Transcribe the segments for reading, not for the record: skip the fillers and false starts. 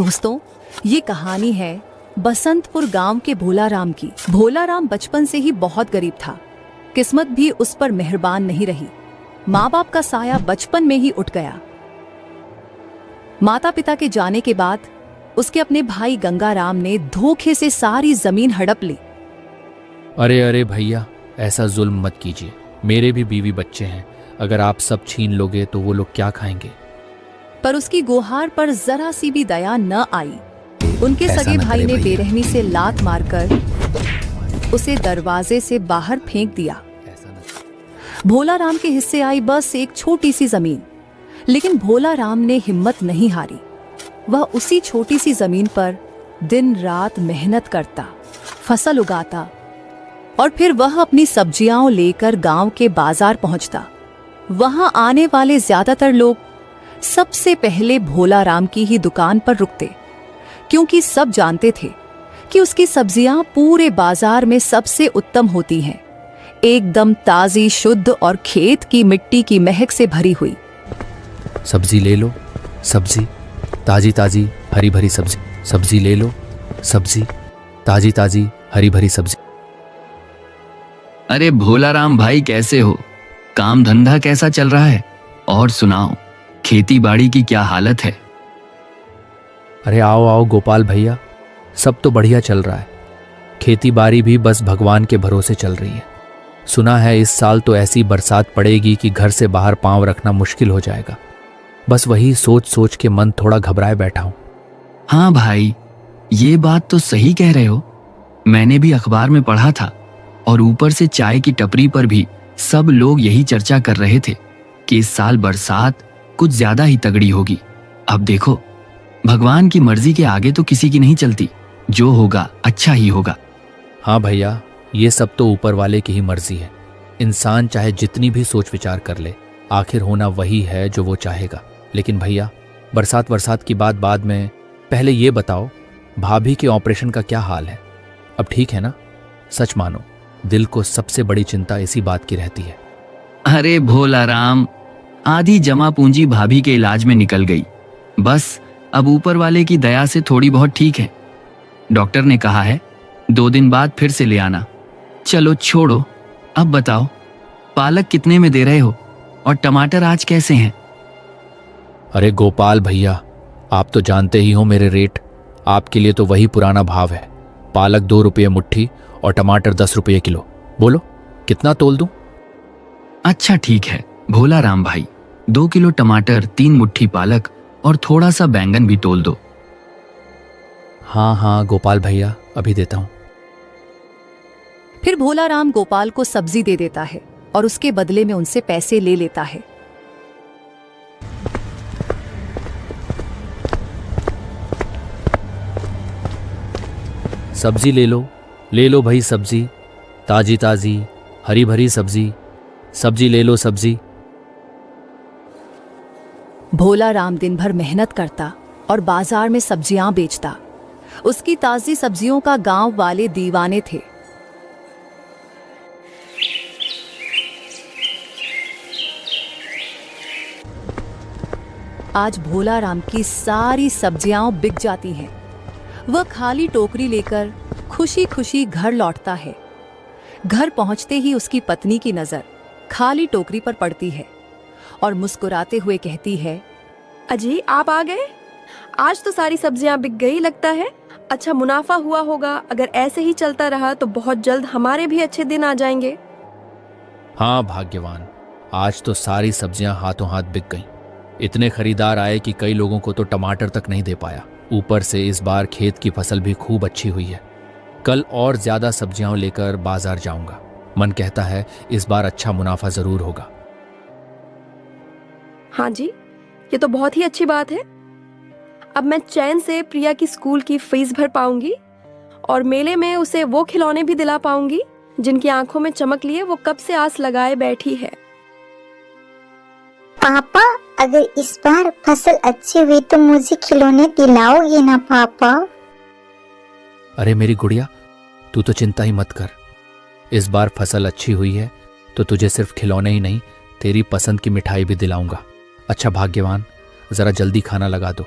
दोस्तों, ये कहानी है बसंतपुर गांव के भोलाराम की। भोलाराम बचपन से ही बहुत गरीब था। किस्मत भी उस पर मेहरबान नहीं रही। माँ बाप का साया बचपन में ही उठ गया। माता पिता के जाने के बाद उसके अपने भाई गंगाराम ने धोखे से सारी जमीन हड़प ली। अरे अरे भैया, ऐसा जुल्म मत कीजिए। मेरे भी बीवी बच्चे हैं। अगर आप सब छीन लोगे तो वो लोग क्या खाएंगे? पर उसकी गुहार पर जरा सी भी दया न आई। उनके ऐसा सगे न भाई करे ने भैया। बेरहमी से लात मारकर उसे दरवाजे से बाहर फेंक दिया। भोलाराम के हिस्से आई बस एक छोटी सी जमीन, लेकिन भोलाराम ने हिम्मत नहीं हारी। वह उसी छोटी सी जमीन पर दिन रात मेहनत करता, फसल उगाता और फिर वह अपनी सब्जियां लेकर गांव के बाजार पहुंचता। वहां आने वाले ज्यादातर लोग सबसे पहले भोलाराम की ही दुकान पर रुकते, क्योंकि सब जानते थे कि उसकी सब्जियां पूरे बाजार में सबसे उत्तम होती हैं, एकदम ताजी, शुद्ध और खेत की मिट्टी की महक से भरी हुई। सब्जी ले लो, सब्जी ताजी ताजी हरी भरी सब्जी। सब्जी ले लो, सब्जी ताजी ताजी हरी भरी सब्जी। अरे भोलाराम भाई, कैसे हो? काम धंधा कैसा चल रहा है? और सुनाओ, खेती बाड़ी की क्या हालत है? अरे आओ आओ गोपाल भैया, सब तो बढ़िया चल रहा है। खेती बाड़ी भी बस भगवान के भरोसे चल रही है। सुना है इस साल तो ऐसी बरसात पड़ेगी कि घर से बाहर पांव रखना मुश्किल हो जाएगा। बस वही सोच सोच के मन थोड़ा घबराए बैठा हूं। हाँ भाई, ये बात तो सही कह रहे हो। मैंने भी अखबार में पढ़ा था और ऊपर से चाय की टपरी पर भी सब लोग यही चर्चा कर रहे थे कि इस साल बरसात कुछ ज्यादा ही तगड़ी होगी। अब देखो, भगवान की मर्जी के आगे तो किसी की नहीं चलती। जो होगा अच्छा ही होगा। हाँ भैया, ये सब तो ऊपर वाले की ही मर्जी है। इंसान चाहे जितनी भी सोच विचार कर ले, आखिर होना वही है जो वो चाहेगा। लेकिन भैया, बरसात की बात बाद में, पहले ये बताओ, भाभी के ऑपरेशन का क्या हाल है? अब ठीक है ना? सच मानो, दिल को सबसे बड़ी चिंता इसी बात की रहती है। अरे भोलाराम, आधी जमा पूंजी भाभी के इलाज में निकल गई। बस अब ऊपर वाले की दया से थोड़ी बहुत ठीक है। डॉक्टर ने कहा है 2 दिन बाद फिर से ले आना। चलो छोड़ो, अब बताओ, पालक कितने में दे रहे हो और टमाटर आज कैसे हैं? अरे गोपाल भैया, आप तो जानते ही हो मेरे रेट। आपके लिए तो वही पुराना भाव है। पालक 2 रुपये मुट्ठी और टमाटर 10 रुपये किलो। बोलो कितना तोल दूं? अच्छा ठीक है भोलाराम भाई, 2 किलो टमाटर, 3 मुट्ठी पालक और थोड़ा सा बैंगन भी तोल दो। हाँ हाँ गोपाल भैया, अभी देता हूं। फिर भोलाराम गोपाल को सब्जी दे देता है और उसके बदले में उनसे पैसे ले लेता है। सब्जी ले लो भाई सब्जी, ताजी ताजी हरी भरी सब्जी। सब्जी ले लो सब्जी। भोलाराम दिन भर मेहनत करता और बाजार में सब्जियां बेचता। उसकी ताजी सब्जियों का गांव वाले दीवाने थे। आज भोलाराम की सारी सब्जियां बिक जाती हैं। वह खाली टोकरी लेकर खुशी खुशी घर लौटता है। घर पहुंचते ही उसकी पत्नी की नजर खाली टोकरी पर पड़ती है और मुस्कुराते हुए कहती है, अजी आप आ गए? आज तो सारी सब्जियां बिक गई लगता है। अच्छा मुनाफा हुआ होगा। अगर ऐसे ही चलता रहा तो बहुत जल्द हमारे भी अच्छे दिन आ जाएंगे। हाँ भाग्यवान, आज तो सारी सब्जियां हाथों हाथ बिक गईं। इतने खरीदार आए कि कई लोगों को तो टमाटर तक नहीं दे पाया। ऊपर से इस बार खेत की फसल भी खूब अच्छी हुई है। कल और ज्यादा सब्जियां लेकर बाजार जाऊंगा। मन कहता है इस बार अच्छा मुनाफा जरूर होगा। हाँ जी, ये तो बहुत ही अच्छी बात है। अब मैं चैन से प्रिया की स्कूल की फीस भर पाऊंगी और मेले में उसे वो खिलौने भी दिला पाऊंगी जिनकी आंखों में चमक लिए वो कब से आस लगाए बैठी है। पापा, अगर इस बार फसल अच्छी हुई तो मुझे खिलौने दिलाओगे ना पापा? अरे मेरी गुड़िया, तू तो चिंता ही मत कर। इस बार फसल अच्छी हुई है तो तुझे सिर्फ खिलौने ही नहीं, तेरी पसंद की मिठाई भी दिलाऊंगा। अच्छा भाग्यवान, जरा जल्दी खाना लगा दो।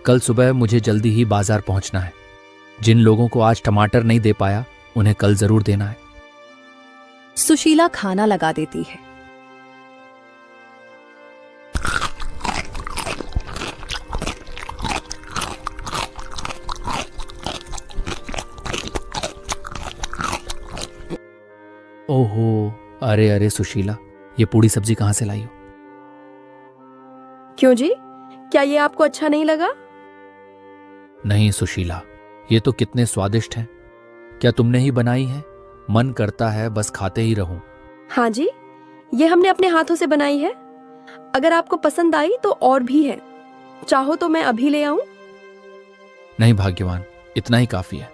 कल सुबह मुझे जल्दी ही बाजार पहुंचना है। जिन लोगों को आज टमाटर नहीं दे पाया उन्हें कल जरूर देना है। सुशीला खाना लगा देती है। ओहो, अरे अरे सुशीला, ये पूड़ी सब्जी कहाँ से लाई हो? क्यों जी, क्या ये आपको अच्छा नहीं लगा? नहीं सुशीला, ये तो कितने स्वादिष्ट हैं। क्या तुमने ही बनाई है? मन करता है बस खाते ही रहूं। हाँ जी, ये हमने अपने हाथों से बनाई है। अगर आपको पसंद आई तो और भी है, चाहो तो मैं अभी ले आऊं? नहीं भाग्यवान, इतना ही काफी है।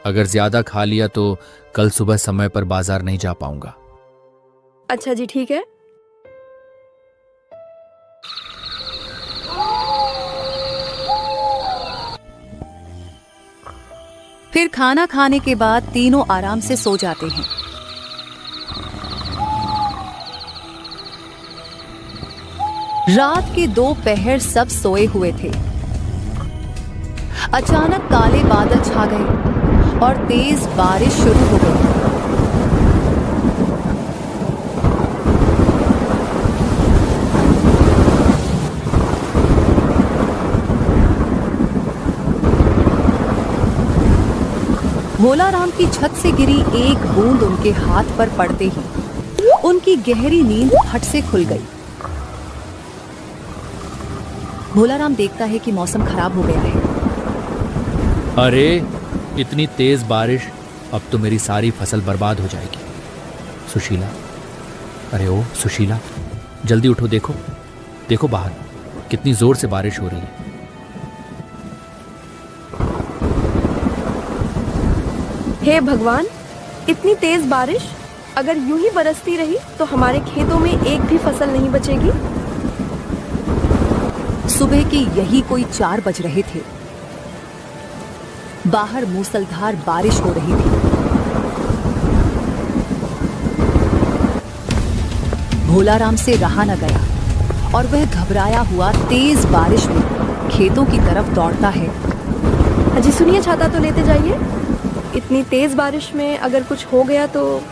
अगर ज्यादा खा लिया तो कल सुबह समय पर बाजार नहीं जा पाऊंगा। अच्छा जी, ठीक है। फिर खाना खाने के बाद तीनों आराम से सो जाते हैं। रात के 2 पहर सब सोए हुए थे। अचानक काले बादल छा गए और तेज बारिश शुरू हो गई। भोला राम की छत से गिरी एक बूंद उनके हाथ पर पड़ते ही उनकी गहरी नींद फट से खुल गई। भोला राम देखता है कि मौसम खराब हो गया है। अरे इतनी तेज बारिश, अब तो मेरी सारी फसल बर्बाद हो जाएगी। सुशीला, अरे ओ सुशीला, जल्दी उठो, देखो देखो बाहर कितनी जोर से बारिश हो रही है। हे भगवान, इतनी तेज बारिश अगर यूं ही बरसती रही तो हमारे खेतों में एक भी फसल नहीं बचेगी। सुबह के यही कोई 4 बज रहे थे। बाहर मूसलधार बारिश हो रही थी। भोला राम से रहा न गया और वह घबराया हुआ तेज बारिश में खेतों की तरफ दौड़ता है। अजी सुनिए, छाता तो लेते जाइए। इतनी तेज बारिश में अगर कुछ हो गया तो।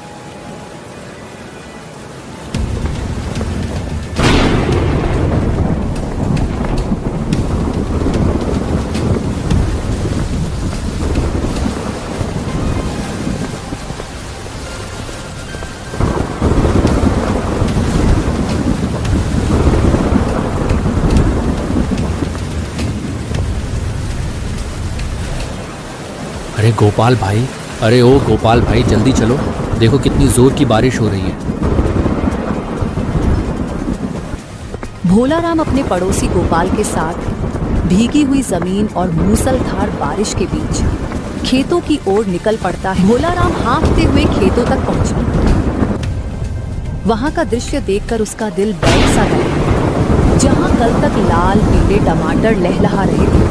अरे गोपाल भाई, अरे ओ गोपाल भाई, जल्दी चलो, देखो कितनी जोर की बारिश हो रही है। भोला राम अपने पड़ोसी गोपाल के साथ भीगी हुई जमीन और मूसलधार बारिश के बीच खेतों की ओर निकल पड़ता है। भोला राम हाँफते हुए खेतों तक पहुंचा। वहां का दृश्य देखकर उसका दिल बैठ सा गया। जहां कल तक लाल पीले टमाटर लहलहा रहे थे,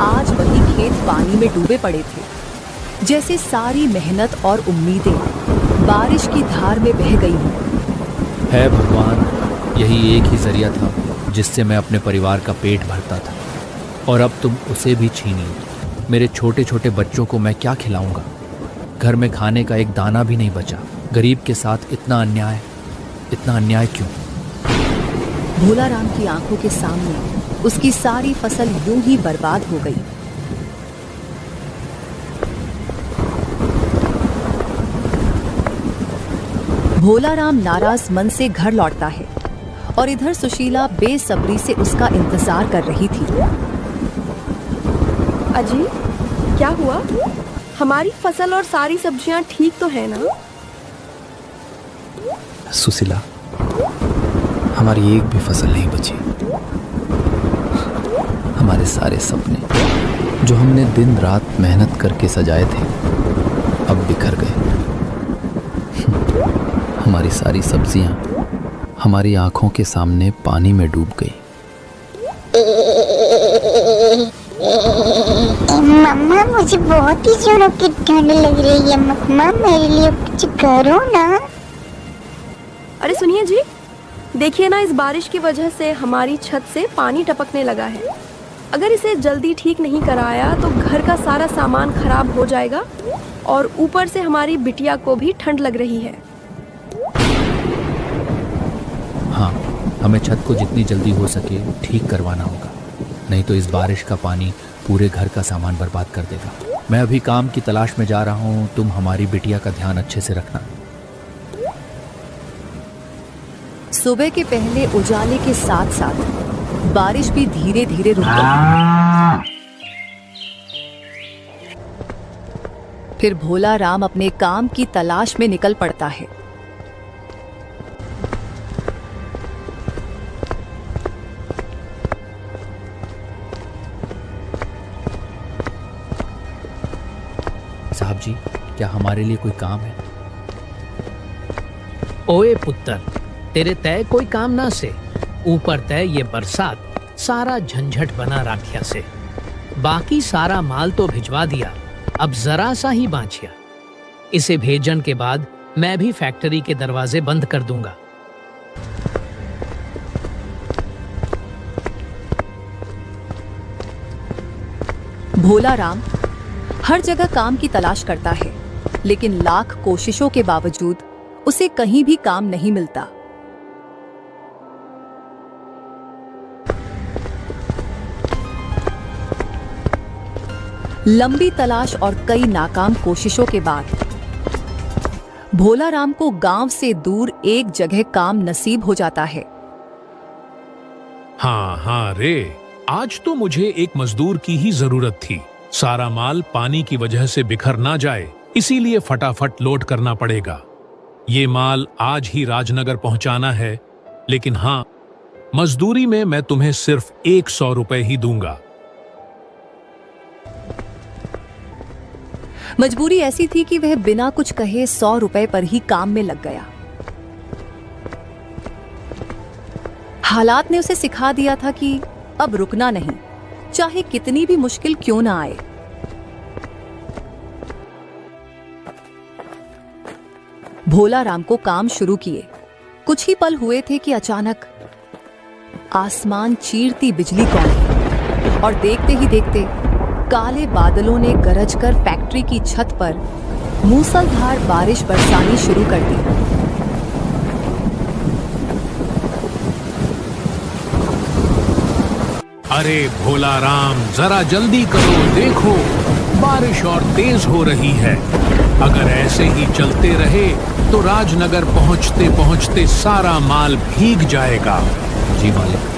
आज वही खेत पानी में डूबे पड़े थे। जैसे सारी मेहनत और उम्मीदें बारिश की धार में बह गई हों। है भगवान, यही एक ही जरिया था जिससे मैं अपने परिवार का पेट भरता था, और अब तुम उसे भी छीन लो। मेरे छोटे छोटे बच्चों को मैं क्या खिलाऊंगा? घर में खाने का एक दाना भी नहीं बचा। गरीब के साथ इतना अन्याय क्यों? भोला राम की आंखों के सामने उसकी सारी फसल यूं ही बर्बाद हो गई। भोला राम नाराज मन से घर लौटता है और इधर सुशीला बेसब्री से उसका इंतजार कर रही थी। अजी, क्या हुआ? हमारी फसल और सारी सब्जियां ठीक तो है ना? सुशीला, हमारी एक भी फसल नहीं बची। हमारे सारे सपने जो हमने दिन रात मेहनत करके सजाए थे अब बिखर गए। हमारी सारी सब्जियां हमारी आंखों के सामने पानी में डूब गई। मम्मा, मुझे बहुत ही जोरों की ठंड लग रही है। मम्मा, मेरे लिए कुछ करो ना। अरे सुनिए जी, देखिए ना, इस बारिश की वजह से हमारी छत से पानी टपकने लगा है। अगर इसे जल्दी ठीक नहीं कराया तो घर का सारा सामान खराब हो जाएगा और ऊपर से हमारी बिटिया को भी ठंड लग रही है। हाँ, हमें छत को जितनी जल्दी हो सके ठीक करवाना होगा, नहीं तो इस बारिश का पानी पूरे घर का सामान बर्बाद कर देगा। मैं अभी काम की तलाश में जा रहा हूँ, तुम हमारी बिटिया का ध्यान अच्छे से रखना। सुबह के पहले उजाले के साथ साथ बारिश भी धीरे धीरे रुक गई। फिर भोला राम अपने काम की तलाश में निकल पड़ता है। साहब जी, क्या हमारे लिए कोई काम है? ओए पुत्र, तेरे तय कोई काम ना से, ऊपर तय ये बरसात सारा झंझट बना राखिया से। बाकी सारा माल तो भिजवा दिया, अब जरा सा ही बाँचिया। इसे भेजन के बाद मैं भी फैक्ट्री के दरवाजे बंद कर दूंगा। भोला राम हर जगह काम की तलाश करता है, लेकिन लाख कोशिशों के बावजूद उसे कहीं भी काम नहीं मिलता। लंबी तलाश और कई नाकाम कोशिशों के बाद भोला राम को गांव से दूर एक जगह काम नसीब हो जाता है। हाँ हाँ रे, आज तो मुझे एक मजदूर की ही जरूरत थी। सारा माल पानी की वजह से बिखर ना जाए, इसीलिए फटाफट लोड करना पड़ेगा। ये माल आज ही राजनगर पहुंचाना है, लेकिन हाँ, मजदूरी में मैं तुम्हें सिर्फ 100 रुपए ही दूंगा। मजबूरी ऐसी थी कि वह बिना कुछ कहे 100 रुपए पर ही काम में लग गया। हालात ने उसे सिखा दिया था कि अब रुकना नहीं, चाहे कितनी भी मुश्किल क्यों ना आए। भोला राम को काम शुरू किए कुछ ही पल हुए थे कि अचानक आसमान चीरती बिजली कौंधी और देखते ही देखते काले बादलों ने गरजकर फैक्ट्री की छत पर मूसलधार बारिश बरसानी शुरू कर दी। अरे भोला राम, जरा जल्दी करो, देखो बारिश और तेज हो रही है। अगर ऐसे ही चलते रहे तो राजनगर पहुंचते पहुंचते सारा माल भीग जाएगा। जी मालिक।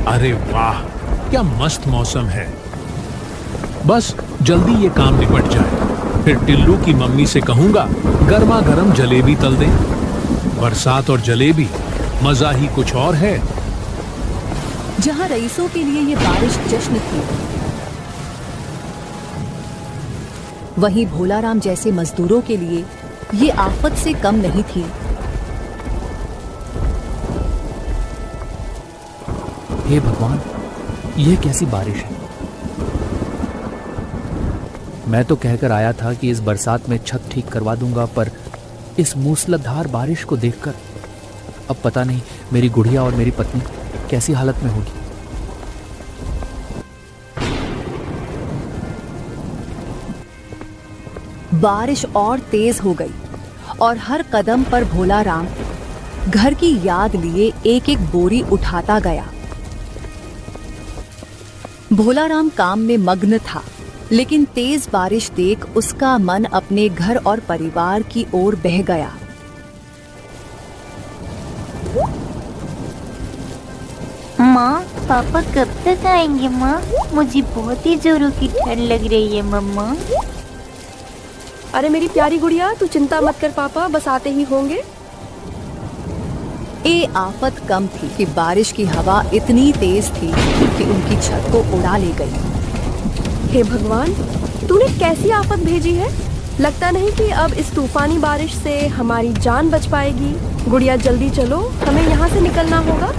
अरे वाह, क्या मस्त मौसम है। बस जल्दी ये काम निपट जाए, फिर टिल्लू की मम्मी से कहूंगा गर्मा गर्म जलेबी तल दें। बरसात और जलेबी, मजा ही कुछ और है। जहां रईसों के लिए ये बारिश जश्न थी, वहीं भोला राम जैसे मजदूरों के लिए ये आफत से कम नहीं थी। हे भगवान, ये कैसी बारिश है। मैं तो कहकर आया था कि इस बरसात में छत ठीक करवा दूंगा, पर इस मूसलाधार बारिश को देखकर अब पता नहीं मेरी गुड़िया और मेरी पत्नी कैसी हालत में होगी। बारिश और तेज हो गई और हर कदम पर भोला राम घर की याद लिए एक एक बोरी उठाता गया। भोला राम काम में मग्न था, लेकिन तेज बारिश देख उसका मन अपने घर और परिवार की ओर बह गया। माँ, पापा कब तक आएंगे माँ? मुझे बहुत ही जोरों की ठंड लग रही है मम्मा। अरे मेरी प्यारी गुड़िया, तू चिंता मत कर, पापा बस आते ही होंगे। ये आफत कम थी कि बारिश की हवा इतनी तेज थी कि उनकी छत को उड़ा ले गई। हे भगवान, तूने कैसी आफत भेजी है। लगता नहीं कि अब इस तूफानी बारिश से हमारी जान बच पाएगी। गुड़िया जल्दी चलो, हमें यहाँ से निकलना होगा।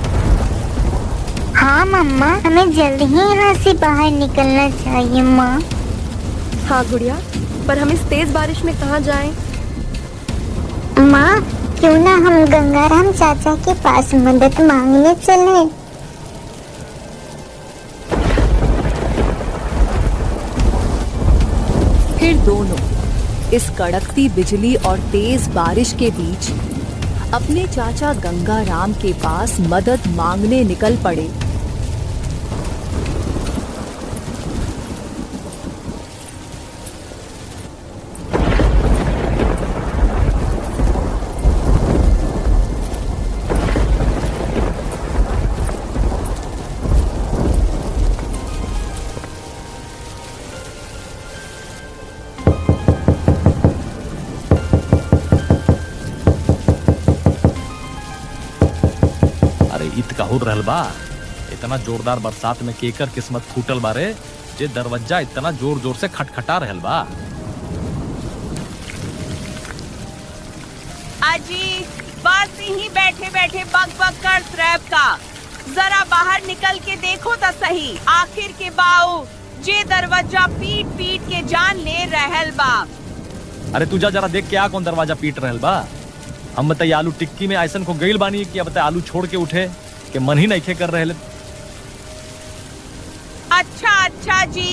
हाँ मम्मा, हमें जल्दी ही यहाँ से बाहर निकलना चाहिए माँ। हाँ गुड़िया, पर हम इस तेज बारिश में कहाँ जाएं? माँ, क्यों ना हम गंगाराम चाचा के पास मदद मांगने चले। फिर दोनों इस कड़कती बिजली और तेज बारिश के बीच अपने चाचा गंगाराम के पास मदद मांगने निकल पड़े। हो रहल बा। इतना जोरदार बरसात में केकर किस्मत फूटल बारे जे दरवाजा इतना जोर जोर से खटखटा रहल बा। अजी बस ही बैठे बैठे बक बक कर ट्रैप का जरा बाहर निकल के देखो तो सही। आखिर के बाऊ जे दरवाजा पीट पीट के जान ले रहल बा। अरे तुझा जरा देख के आ कौन दरवाजा पीट रहल बा। हम बताइए आलू टिक्की में ऐसन को गईल बानी कि अब आलू छोड़ के उठे के मन ही नहीं कर रहे। अच्छा जी,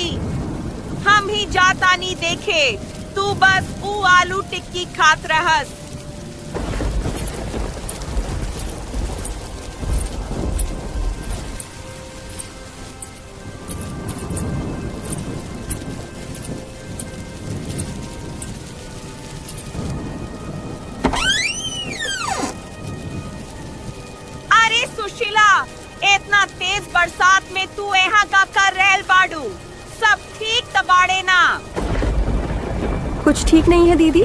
हम ही जाता नहीं देखे, तू बस ऊ आलू टिक्की खात रहस। इतना तेज बरसात में तू यहाँ का कर रहल बाड़ू, सब ठीक तबाड़े ना। कुछ ठीक नहीं है दीदी।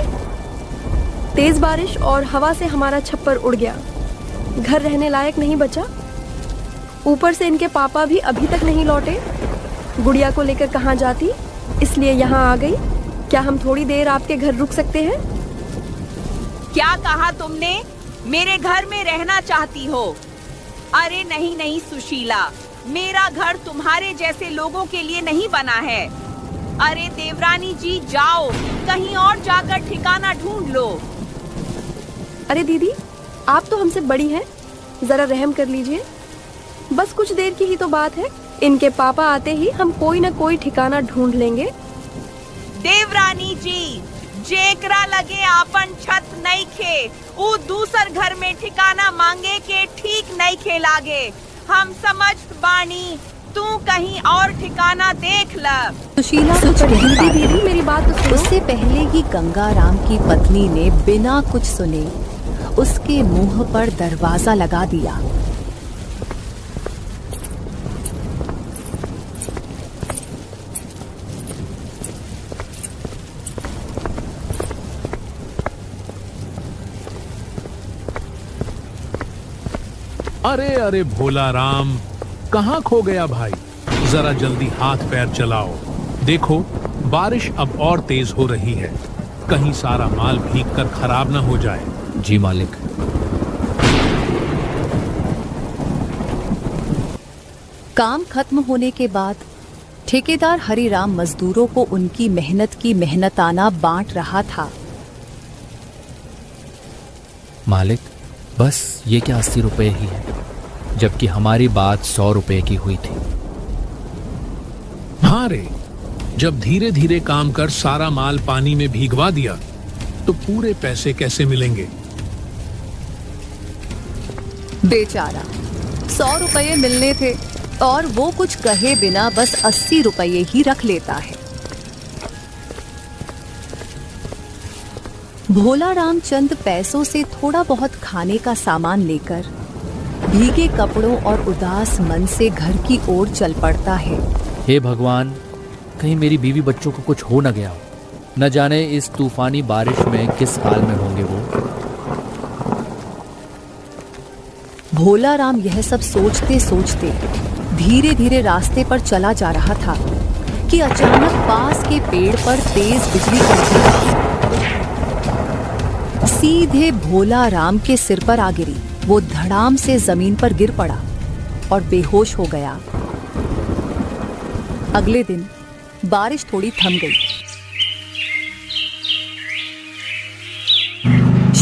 तेज बारिश और हवा से हमारा छप्पर उड़ गया, घर रहने लायक नहीं बचा। ऊपर से इनके पापा भी अभी तक नहीं लौटे। गुड़िया को लेकर कहाँ जाती, इसलिए यहाँ आ गई। क्या हम थोड़ी देर आपके घर रुक सकते हैं? क्या कहा तुमने? मेरे घर में रहना चाहती हो? अरे नहीं नहीं सुशीला, मेरा घर तुम्हारे जैसे लोगों के लिए नहीं बना है। अरे देवरानी जी जाओ, कहीं और जाकर ठिकाना ढूंढ लो। अरे दीदी, आप तो हमसे बड़ी हैं, जरा रहम कर लीजिए। बस कुछ देर की ही तो बात है। इनके पापा आते ही हम कोई न कोई ठिकाना ढूंढ लेंगे। देवरानी जी, जेकरा लगे आपन छत नहीं खे, ऊ दूसर घर में ठिकाना मांगे के ठीक नहीं खे लागे। हम समझत बानी, तू कहीं और ठिकाना देख ल। सुशीला कुछ नहीं पाई। दीदी मेरी बात तो सुनो। उससे पहले ही गंगाराम की पत्नी ने बिना कुछ सुने उसके मुंह पर दरवाजा लगा दिया। अरे अरे भोला राम, कहाँ खो गया भाई? जरा जल्दी हाथ पैर चलाओ। देखो बारिश अब और तेज हो रही है, कहीं सारा माल भीग कर खराब ना हो जाए। जी मालिक। काम खत्म होने के बाद ठेकेदार हरिराम मजदूरों को उनकी मेहनत की मेहनताना बांट रहा था। मालिक, बस ये क्या 80 रुपए ही है, जबकि हमारी बात 100 रुपए की हुई थी। हाँ रे, जब धीरे धीरे काम कर सारा माल पानी में भीगवा दिया तो पूरे पैसे कैसे मिलेंगे? बेचारा, 100 रुपये मिलने थे और वो कुछ कहे बिना बस 80 रुपये ही रख लेता है। भोला राम चंद पैसों से थोड़ा बहुत खाने का सामान लेकर भीगे कपड़ों और उदास मन से घर की ओर चल पड़ता है। हे भगवान, कहीं मेरी बीवी बच्चों को कुछ हो न गया हो। न जाने इस तूफानी बारिश में किस हाल में होंगे वो। भोला राम यह सब सोचते सोचते धीरे धीरे रास्ते पर चला जा रहा था कि अचानक पास के पेड़ पर तेज बिजली कड़की सीधे भोला राम के सिर पर आ गिरी। वो धड़ाम से जमीन पर गिर पड़ा और बेहोश हो गया। अगले दिन बारिश थोड़ी थम गई।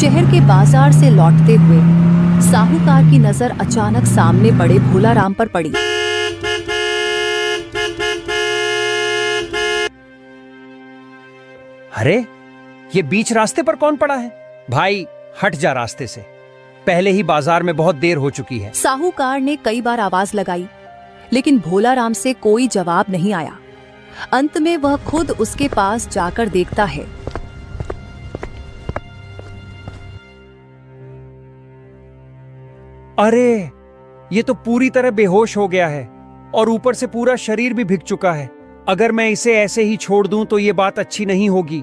शहर के बाजार से लौटते हुए साहूकार की नजर अचानक सामने पड़े भोलाराम पर पड़ी। अरे ये बीच रास्ते पर कौन पड़ा है? भाई हट जा रास्ते से, पहले ही बाजार में बहुत देर हो चुकी है। साहूकार ने कई बार आवाज लगाई, लेकिन भोलाराम से कोई जवाब नहीं आया। अंत में वह खुद उसके पास जाकर देखता है। अरे ये तो पूरी तरह बेहोश हो गया है और ऊपर से पूरा शरीर भी भीग चुका है। अगर मैं इसे ऐसे ही छोड़ दूं तो ये बात अच्छी नहीं होगी।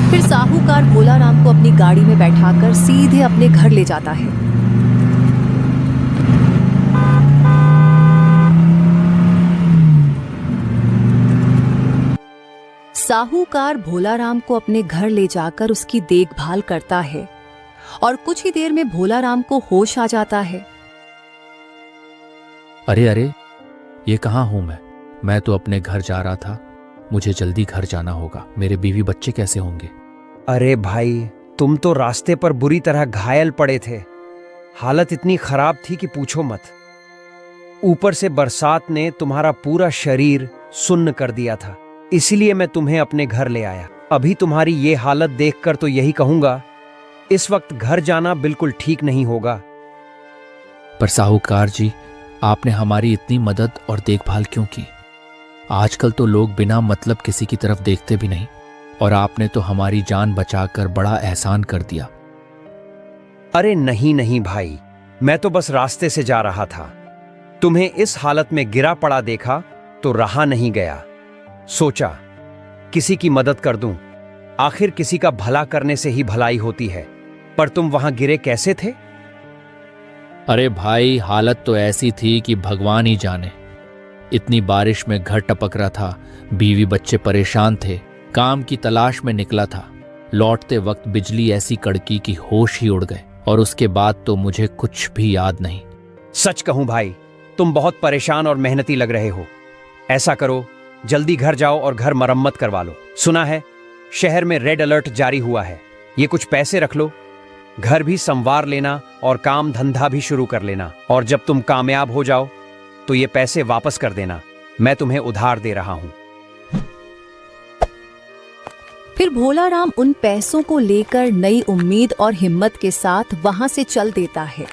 फिर साहूकार भोलाराम को अपनी गाड़ी में बैठाकर सीधे अपने घर ले जाता है। साहूकार भोलाराम को अपने घर ले जाकर उसकी देखभाल करता है और कुछ ही देर में भोलाराम को होश आ जाता है। अरे अरे, ये कहाँ हूं मैं तो अपने घर जा रहा था। मुझे जल्दी घर जाना होगा। मेरे बीवी बच्चे कैसे होंगे? अरे भाई, तुम तो रास्ते पर बुरी तरह घायल पड़े थे। हालत इतनी खराब थी कि पूछो मत। ऊपर से बरसात ने तुम्हारा पूरा शरीर सुन्न कर दिया था, इसीलिए मैं तुम्हें अपने घर ले आया। अभी तुम्हारी ये हालत देखकर तो यही कहूंगा, इस वक्त घर जाना बिल्कुल ठीक नहीं होगा। पर साहूकार जी, आपने हमारी इतनी मदद और देखभाल क्यों की? आजकल तो लोग बिना मतलब किसी की तरफ देखते भी नहीं, और आपने तो हमारी जान बचाकर बड़ा एहसान कर दिया। अरे नहीं नहीं भाई, मैं तो बस रास्ते से जा रहा था। तुम्हें इस हालत में गिरा पड़ा देखा तो रहा नहीं गया। सोचा किसी की मदद कर दूं, आखिर किसी का भला करने से ही भलाई होती है। पर तुम वहां गिरे कैसे थे? अरे भाई, हालत तो ऐसी थी कि भगवान ही जाने। इतनी बारिश में घर टपक रहा था, बीवी बच्चे परेशान थे, काम की तलाश में निकला था। लौटते वक्त बिजली ऐसी कड़की कि होश ही उड़ गए, और उसके बाद तो मुझे कुछ भी याद नहीं। सच कहूं भाई, तुम बहुत परेशान और मेहनती लग रहे हो। ऐसा करो, जल्दी घर जाओ और घर मरम्मत करवा लो। सुना है शहर में रेड अलर्ट जारी हुआ है। ये कुछ पैसे रख लो, घर भी संवार लेना और काम धंधा भी शुरू कर लेना। और जब तुम कामयाब हो जाओ तो ये पैसे वापस कर देना, मैं तुम्हें उधार दे रहा हूं। फिर भोलाराम उन पैसों को लेकर नई उम्मीद और हिम्मत के साथ वहां से चल देता है।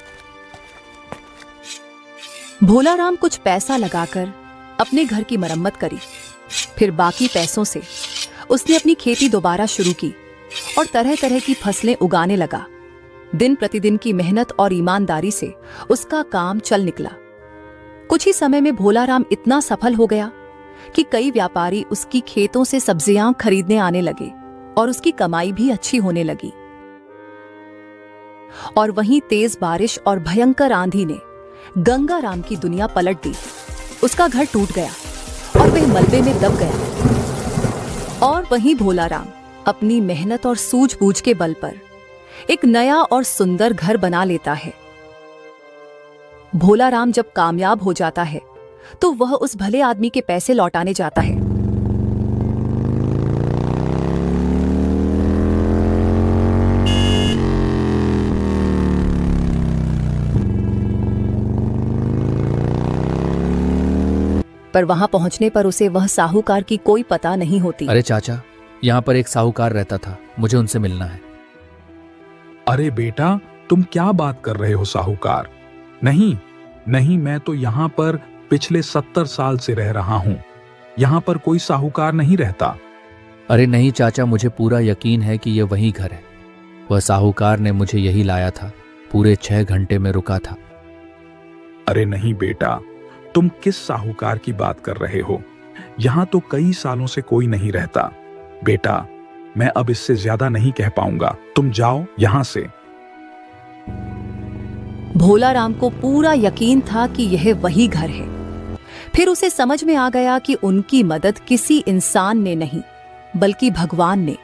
भोलाराम कुछ पैसा लगाकर अपने घर की मरम्मत करी। फिर बाकी पैसों से उसने अपनी खेती दोबारा शुरू की और तरह तरह की फसलें उगाने लगा। दिन प्रतिदिन की मेहनत और ईमानदारी से उसका काम चल निकला। कुछ ही समय में भोलाराम इतना सफल हो गया कि कई व्यापारी उसकी खेतों से सब्जियां खरीदने आने लगे और उसकी कमाई भी अच्छी होने लगी। और वहीं तेज बारिश और भयंकर आंधी ने गंगाराम की दुनिया पलट दी। उसका घर टूट गया और वह मलबे में दब गया। और वहीं भोलाराम अपनी मेहनत और सूझबूझ के बल पर एक नया और सुंदर घर बना लेता है। भोलाराम जब कामयाब हो जाता है तो वह उस भले आदमी के पैसे लौटाने जाता है। पर वहां पहुंचने पर उसे वह साहूकार की कोई पता नहीं होती। अरे चाचा, यहाँ पर एक साहूकार रहता था, मुझे उनसे मिलना है। अरे बेटा, तुम क्या बात कर रहे हो साहूकार? नहीं नहीं, मैं तो यहाँ पर पिछले 70 साल से रह रहा हूँ। यहाँ पर कोई साहूकार नहीं रहता। अरे नहीं चाचा, मुझे पूरा यकीन है कि यह वही घर है। वह साहूकार ने मुझे यही लाया था, पूरे 6 घंटे में रुका था। अरे नहीं बेटा, तुम किस साहूकार की बात कर रहे हो? यहाँ तो कई सालों से कोई नहीं रहता। बेटा, मैं अब इससे ज्यादा नहीं कह पाऊंगा, तुम जाओ यहाँ से। भोलाराम को पूरा यकीन था कि यह वही घर है। फिर उसे समझ में आ गया कि उनकी मदद किसी इंसान ने नहीं बल्कि भगवान ने